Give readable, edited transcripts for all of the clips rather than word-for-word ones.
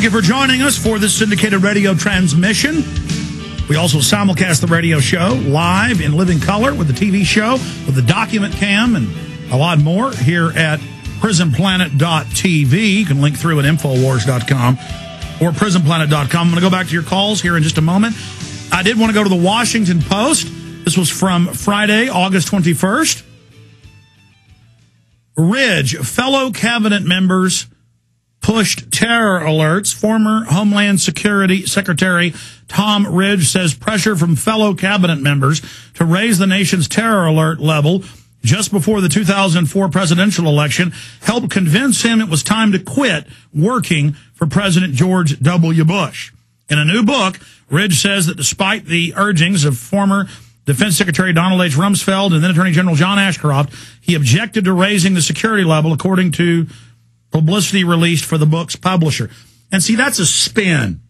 Thank you for joining us for this syndicated radio transmission. We also simulcast the radio show live in living color with the TV show, with the document cam, and a lot more here at prisonplanet.tv. You can link through at Infowars.com or prisonplanet.com. I'm going to go back to your calls here in just a moment. I did want to go to the Washington Post. This was from Friday, August 21st. Ridge, fellow cabinet members pushed terror alerts. Former Homeland Security Secretary Tom Ridge says pressure from fellow cabinet members to raise the nation's terror alert level just before the 2004 presidential election helped convince him it was time to quit working for President George W. Bush. In a new book, Ridge says that despite the urgings of former Defense Secretary Donald H. Rumsfeld and then Attorney General John Ashcroft, he objected to raising the security level, according to publicity released for the book's publisher. And see, that's a spin.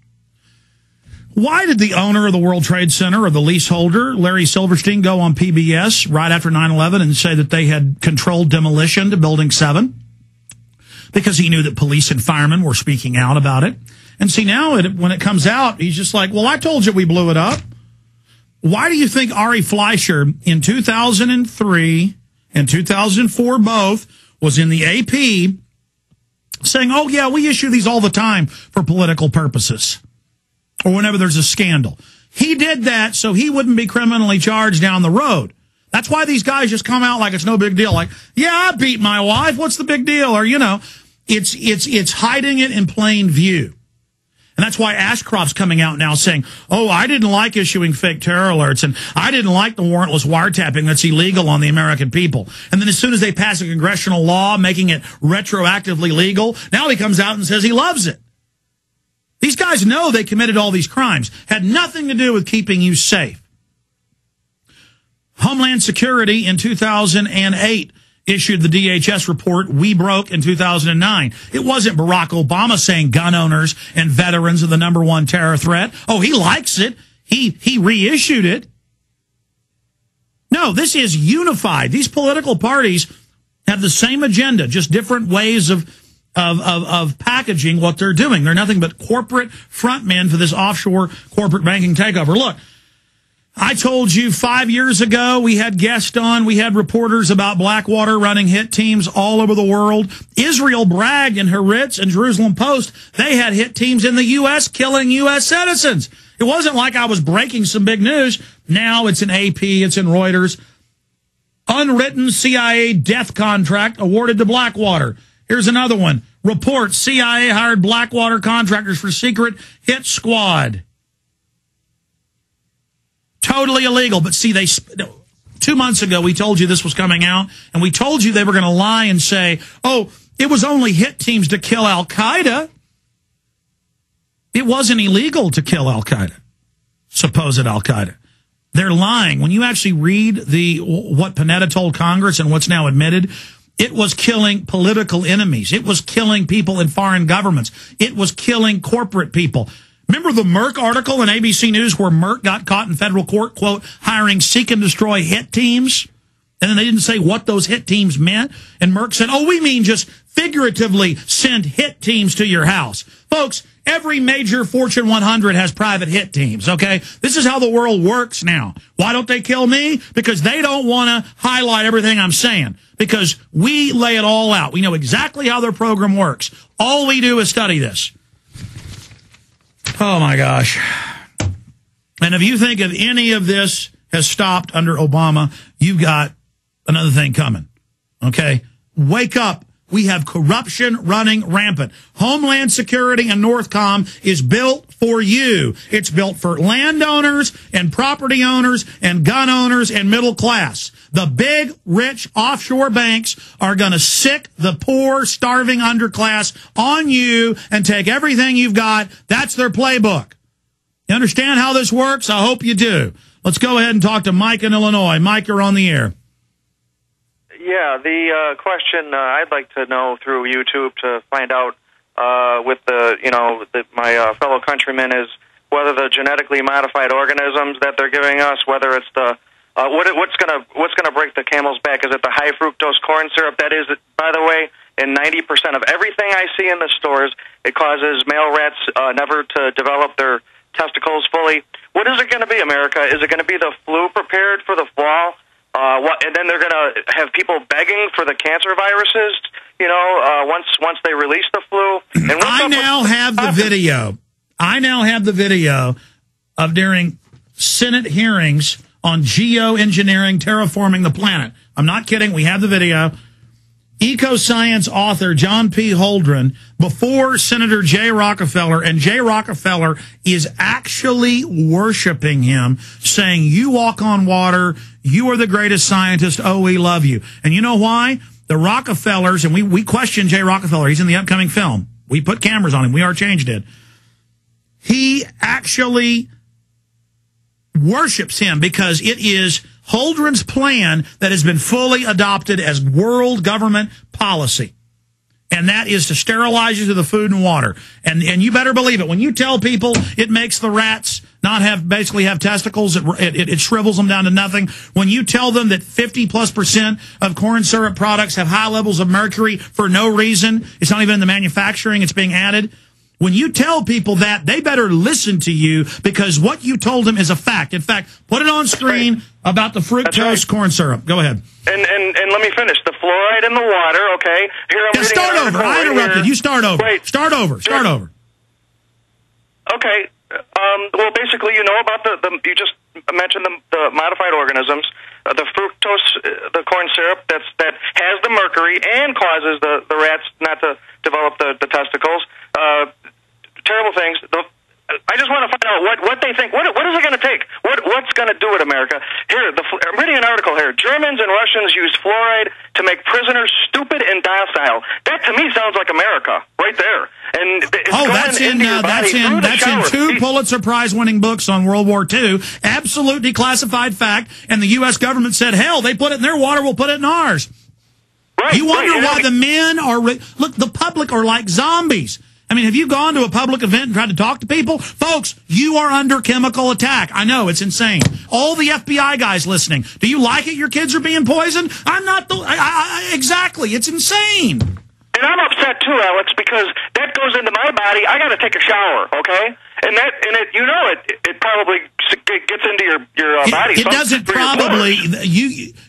Why did the owner of the World Trade Center or the leaseholder, Larry Silverstein, go on PBS right after 9/11 and say that they had controlled demolition to Building 7? Because he knew that police and firemen were speaking out about it. And see, now when it comes out, he's just like, well, I told you we blew it up. Why do you think Ari Fleischer in 2003 and 2004 both was in the AP saying, oh, yeah, we issue these all the time for political purposes or whenever there's a scandal? He did that so he wouldn't be criminally charged down the road. That's why these guys just come out like it's no big deal. Like, yeah, I beat my wife. What's the big deal? Or, you know, it's hiding it in plain view. And that's why Ashcroft's coming out now saying, oh, I didn't like issuing fake terror alerts, and I didn't like the warrantless wiretapping that's illegal on the American people. And then as soon as they pass a congressional law making it retroactively legal, now he comes out and says he loves it. These guys know they committed all these crimes. Had nothing to do with keeping you safe. Homeland Security in 2008 issued the DHS report we broke in 2009. It wasn't Barack Obama saying gun owners and veterans are the #1 terror threat. Oh, he likes it. He reissued it. No, this is unified. These political parties have the same agenda, just different ways of packaging what they're doing. They're nothing but corporate frontmen for this offshore corporate banking takeover. Look, I told you 5 years ago we had guests on, we had reporters about Blackwater running hit teams all over the world. Israel bragged in Haaretz and Jerusalem Post they had hit teams in the U.S. killing U.S. citizens. It wasn't like I was breaking some big news. Now it's in AP, it's in Reuters. Unwritten CIA death contract awarded to Blackwater. Here's another one. Report, CIA hired Blackwater contractors for secret hit squad. Totally illegal. But see, 2 months ago, we told you this was coming out, and we told you they were going to lie and say, oh, it was only hit teams to kill Al-Qaeda. It wasn't illegal to kill Al-Qaeda, supposed Al-Qaeda. They're lying. When you actually read what Panetta told Congress and what's now admitted, it was killing political enemies. It was killing people in foreign governments. It was killing corporate people. Remember the Merck article in ABC News where Merck got caught in federal court, quote, hiring seek and destroy hit teams? And then they didn't say what those hit teams meant. And Merck said, oh, we mean just figuratively send hit teams to your house. Folks, every major Fortune 100 has private hit teams, okay? This is how the world works now. Why don't they kill me? Because they don't want to highlight everything I'm saying. Because we lay it all out. We know exactly how their program works. All we do is study this. Oh, my gosh. And if you think of any of this has stopped under Obama, you've got another thing coming, okay? Wake up. We have corruption running rampant. Homeland Security and Northcom is built for you. It's built for landowners and property owners and gun owners and middle class. The big, rich offshore banks are going to sick the poor, starving underclass on you and take everything you've got. That's their playbook. You understand how this works? I hope you do. Let's go ahead and talk to Mike in Illinois. Mike, you're on the air. Yeah, the question I'd like to know through YouTube to find out with my fellow countrymen is whether the genetically modified organisms that they're giving us, whether it's the what's gonna break the camel's back? Is it the high fructose corn syrup? That is, by the way, in 90% of everything I see in the stores. It causes male rats never to develop their testicles fully. What is it going to be, America? Is it going to be the flu prepared for the fall? And then they're going to have people begging for the cancer viruses, you know, once they release the flu. And I now have the video. I now have the video of during Senate hearings on geoengineering, terraforming the planet. I'm not kidding. We have the video. Ecoscience author John P. Holdren before Senator Jay Rockefeller, and Jay Rockefeller is actually worshiping him, saying, you walk on water, you are the greatest scientist, oh, we love you. And you know why? The Rockefellers, and we question Jay Rockefeller, he's in the upcoming film. We put cameras on him, We Are Change did. He actually worships him because it is Holdren's plan that has been fully adopted as world government policy. And that is to sterilize you through the food and water. And you better believe it. When you tell people it makes the rats not basically have testicles, it shrivels them down to nothing. When you tell them that 50+% of corn syrup products have high levels of mercury for no reason, it's not even in the manufacturing, it's being added. When you tell people that, they better listen to you because what you told them is a fact. In fact, put it on screen about the fructose corn syrup. Go ahead. And let me finish. The fluoride in the water, okay? Here I'm start over. I interrupted. You start over. Wait. Start over. Start over. Okay. Well, basically, you know about you just mentioned the modified organisms, the fructose, the corn syrup that has the mercury and causes the rats not to develop the testicles. Terrible things. I just want to find out what they think. What is it going to take? What's going to do it, America? Here, I'm reading an article here. Germans and Russians use fluoride to make prisoners stupid and docile. That to me sounds like America, right there. And that's in two Pulitzer Prize winning books on World War II. Absolute declassified fact. And the U.S. government said, hell, they put it in their water, we'll put it in ours. Right, you wonder why the men are look. The public are like zombies. I mean, have you gone to a public event and tried to talk to people? Folks, you are under chemical attack. I know, it's insane. All the FBI guys listening, do you like it your kids are being poisoned? I'm not exactly. It's insane. And I'm upset too, Alex, because that goes into my body. I got to take a shower, okay? And it probably gets into your body. It doesn't probably.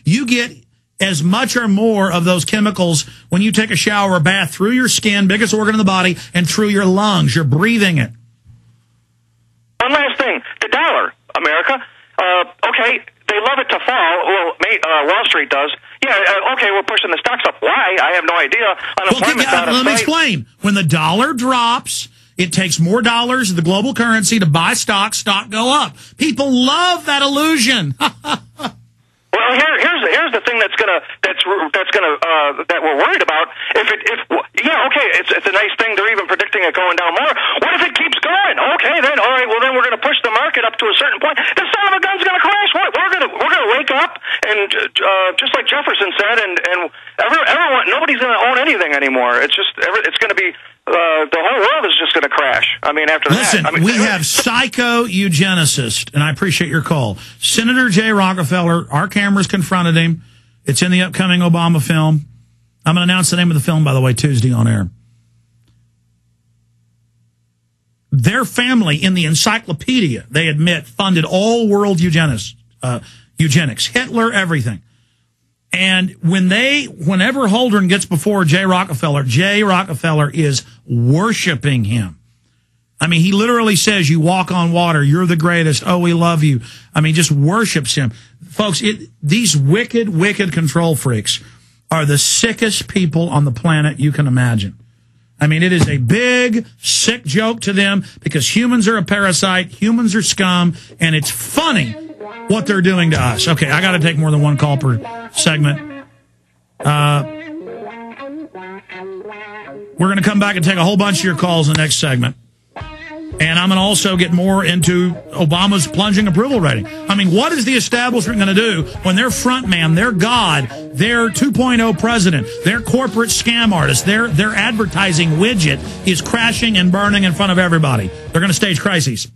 You get as much or more of those chemicals when you take a shower or bath through your skin, biggest organ in the body, and through your lungs. You're breathing it. One last thing. The dollar, America. Okay, they love it to fall. Well, Wall Street does. Yeah, okay, we're pushing the stocks up. Why? I have no idea. Unemployment's out of sight. Let me explain. When the dollar drops, it takes more dollars of the global currency to buy stock go up. People love that illusion. Well, here's the thing that we're worried about. It's a nice thing. They're even predicting it going down more. What if it keeps going? Okay, then all right. Well, then we're going to push the market up to a certain point. The son of a gun's going to crash. We're going to wake up and just like Jefferson said, and everyone, nobody's going to own anything anymore. It's going to be. The whole world is just going to crash. I mean, after that. Listen, we have psycho-eugenicists, and I appreciate your call. Senator Jay Rockefeller, our cameras confronted him. It's in the upcoming Obama film. I'm going to announce the name of the film, by the way, Tuesday on air. Their family, in the encyclopedia, they admit, funded all world eugenics. Hitler, everything. And whenever Holdren gets before Jay Rockefeller is worshiping him. I mean, he literally says, you walk on water, you're the greatest, oh, we love you. I mean, just worships him. Folks, these wicked, wicked control freaks are the sickest people on the planet you can imagine. I mean, it is a big, sick joke to them because humans are a parasite, humans are scum, and it's funny what they're doing to us. Okay, I got to take more than one call per segment. We're going to come back and take a whole bunch of your calls in the next segment. And I'm going to also get more into Obama's plunging approval rating. I mean, what is the establishment going to do when their front man, their god, their 2.0 president, their corporate scam artist, their advertising widget is crashing and burning in front of everybody? They're going to stage crises.